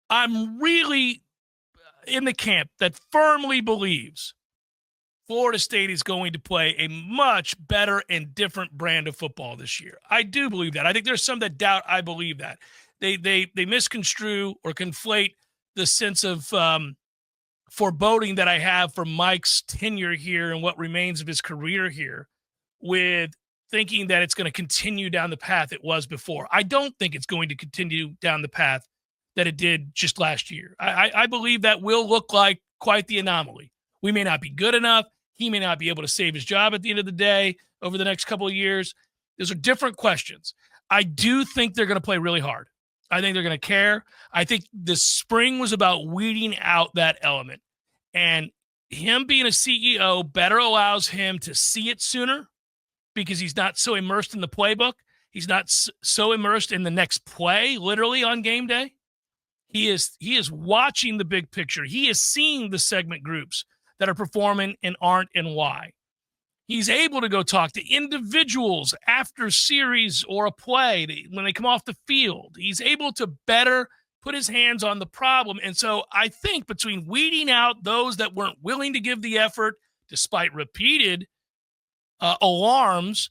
I'm really in the camp that firmly believes Florida State is going to play a much better and different brand of football this year. I do believe that. I think there's some that doubt I believe that. They misconstrue or conflate the sense of foreboding that I have for Mike's tenure here and what remains of his career here with thinking that it's going to continue down the path it was before. I don't think it's going to continue down the path that it did just last year. I believe that will look like quite the anomaly. We may not be good enough. He may not be able to save his job at the end of the day over the next couple of years. Those are different questions. I do think they're going to play really hard. I think they're going to care. I think this spring was about weeding out that element. And him being a CEO better allows him to see it sooner because he's not so immersed in the playbook. He's not so immersed in the next play, literally on game day. He is watching the big picture. He is seeing the segment groups that are performing and aren't and why. He's able to go talk to individuals after series or a play when they come off the field. He's able to better put his hands on the problem. And so I think between weeding out those that weren't willing to give the effort, despite repeated alarms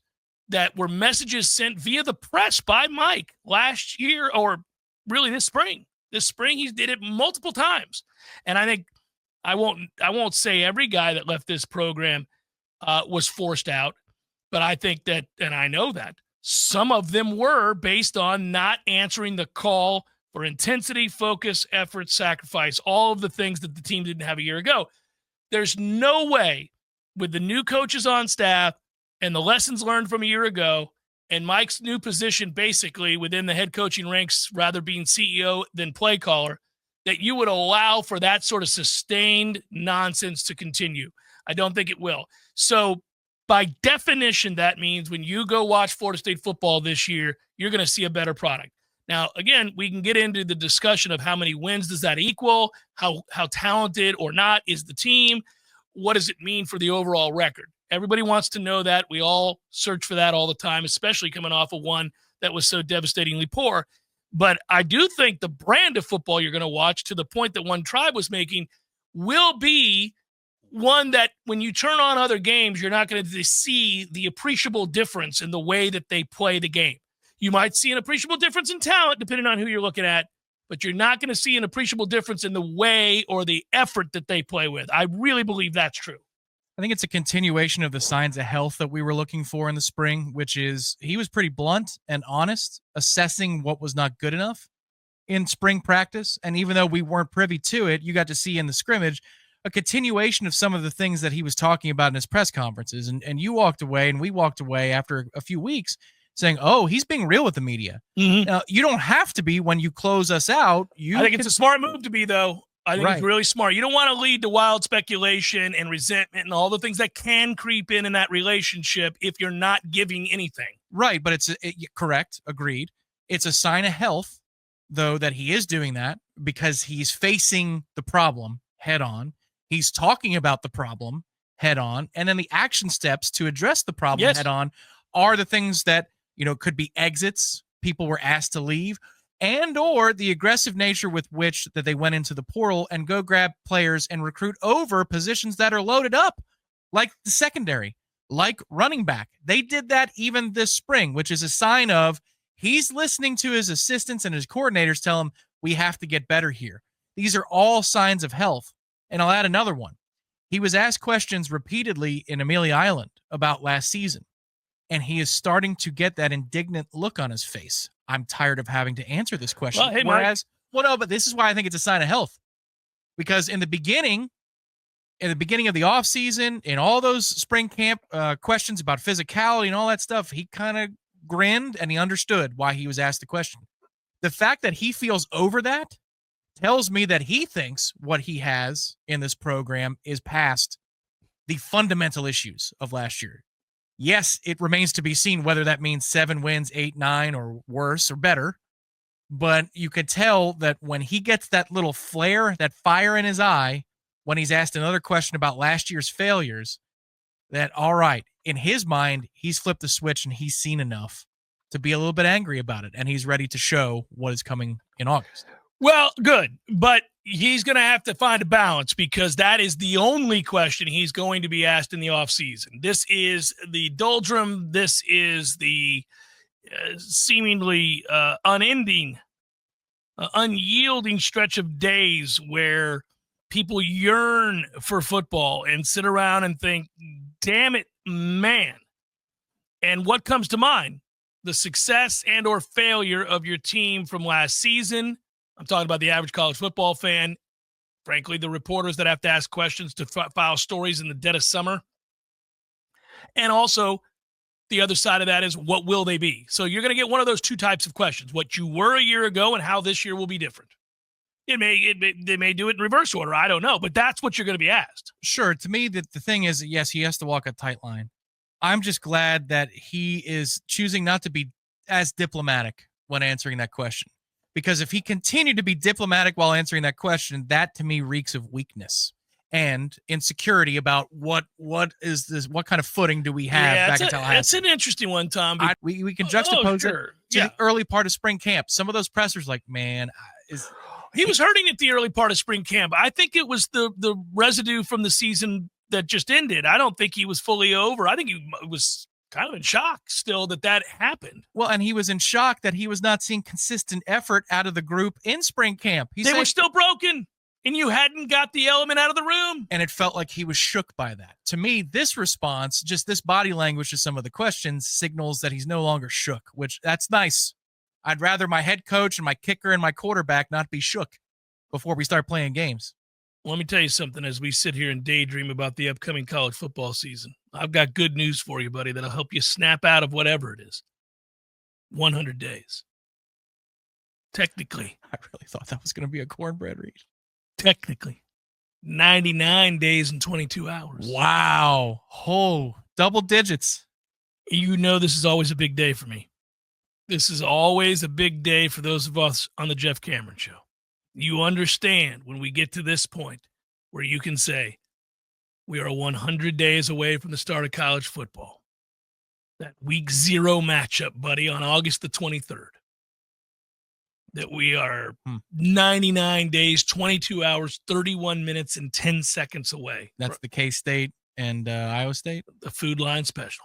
that were messages sent via the press by Mike last year, or really this spring. This spring, he did it multiple times. And I think I won't say every guy that left this program was forced out, but I think that, and I know that, some of them were based on not answering the call for intensity, focus, effort, sacrifice, all of the things that the team didn't have a year ago. There's no way with the new coaches on staff and the lessons learned from a year ago and Mike's new position basically within the head coaching ranks, rather being CEO than play caller, that you would allow for that sort of sustained nonsense to continue. I don't think it will. So by definition, that means when you go watch Florida State football this year, you're going to see a better product. Now, again, we can get into the discussion of how many wins does that equal, how talented or not is the team, what does it mean for the overall record? Everybody wants to know that. We all search for that all the time, especially coming off of one that was so devastatingly poor. But I do think the brand of football you're going to watch, to the point that One Tribe was making, will be one that when you turn on other games, you're not going to see the appreciable difference in the way that they play the game. You might see an appreciable difference in talent, depending on who you're looking at, but you're not going to see an appreciable difference in the way or the effort that they play with. I really believe that's true. I think it's a continuation of the signs of health that we were looking for in the spring, which is he was pretty blunt and honest, assessing what was not good enough in spring practice. And even though we weren't privy to it, you got to see in the scrimmage a continuation of some of the things that he was talking about in his press conferences. And you walked away, and we walked away after a few weeks saying, oh, he's being real with the media. Mm-hmm. Now, you don't have to be when you close us out. I think it's a smart move to be, though. I think it's really smart. You don't want to lead to wild speculation and resentment and all the things that can creep in that relationship if you're not giving anything. Right, but it's correct, agreed. It's a sign of health, though, that he is doing that because he's facing the problem head on. He's talking about the problem head on, and then the action steps to address the problem head on are the things that, could be exits. People were asked to leave, and or the aggressive nature with which that they went into the portal and go grab players and recruit over positions that are loaded up, like the secondary, like running back. They did that even this spring, which is a sign of he's listening to his assistants and his coordinators tell him, we have to get better here. These are all signs of health. And I'll add another one. He was asked questions repeatedly in Amelia Island about last season, and he is starting to get that indignant look on his face. I'm tired of having to answer this question. Well, hey, Mike. But this is why I think it's a sign of health. Because in the beginning of the offseason, in all those spring camp questions about physicality and all that stuff, he kind of grinned and he understood why he was asked the question. The fact that he feels over that tells me that he thinks what he has in this program is past the fundamental issues of last year. Yes, it remains to be seen whether that means 7 wins, 8, 9, or worse or better. But you could tell that when he gets that little flare, that fire in his eye, when he's asked another question about last year's failures, that, all right, in his mind, he's flipped the switch and he's seen enough to be a little bit angry about it. And he's ready to show what is coming in August. Well, good, but he's going to have to find a balance because that is the only question he's going to be asked in the offseason. This is the doldrum. This is the seemingly unending, unyielding stretch of days where people yearn for football and sit around and think, damn it, man. And what comes to mind? The success and or failure of your team from last season. I'm talking about the average college football fan. Frankly, the reporters that have to ask questions to file stories in the dead of summer. And also, the other side of that is, what will they be? So you're going to get one of those two types of questions: what you were a year ago and how this year will be different. They may do it in reverse order. I don't know, but that's what you're going to be asked. Sure. To me, the thing is, yes, he has to walk a tight line. I'm just glad that he is choosing not to be as diplomatic when answering that question. Because if he continued to be diplomatic while answering that question, that to me reeks of weakness and insecurity about what is this, what kind of footing do we have back in Tallahassee. It's an interesting one, Tom. We can juxtapose it to the early part of spring camp. Some of those pressers, like, man, he was hurting at the early part of spring camp. I think it was the residue from the season that just ended. I don't think he was fully over. I think he was kind of in shock still that happened. Well, and he was in shock that he was not seeing consistent effort out of the group in spring camp. They were still broken, and you hadn't got the element out of the room. And it felt like he was shook by that. To me, this response, just this body language to some of the questions, signals that he's no longer shook, which that's nice. I'd rather my head coach and my kicker and my quarterback not be shook before we start playing games. Let me tell you something as we sit here and daydream about the upcoming college football season. I've got good news for you, buddy, that'll help you snap out of whatever it is. 100 days. Technically. I really thought that was going to be a cornbread read. Technically. 99 days and 22 hours. Wow. Oh, double digits. You know this is always a big day for me. This is always a big day for those of us on the Jeff Cameron Show. You understand when we get to this point where you can say, we are 100 days away from the start of college football. That week 0 matchup, buddy, on August the 23rd. That we are 99 days, 22 hours, 31 minutes, and 10 seconds away. That's the K-State and Iowa State? The Food Line Special.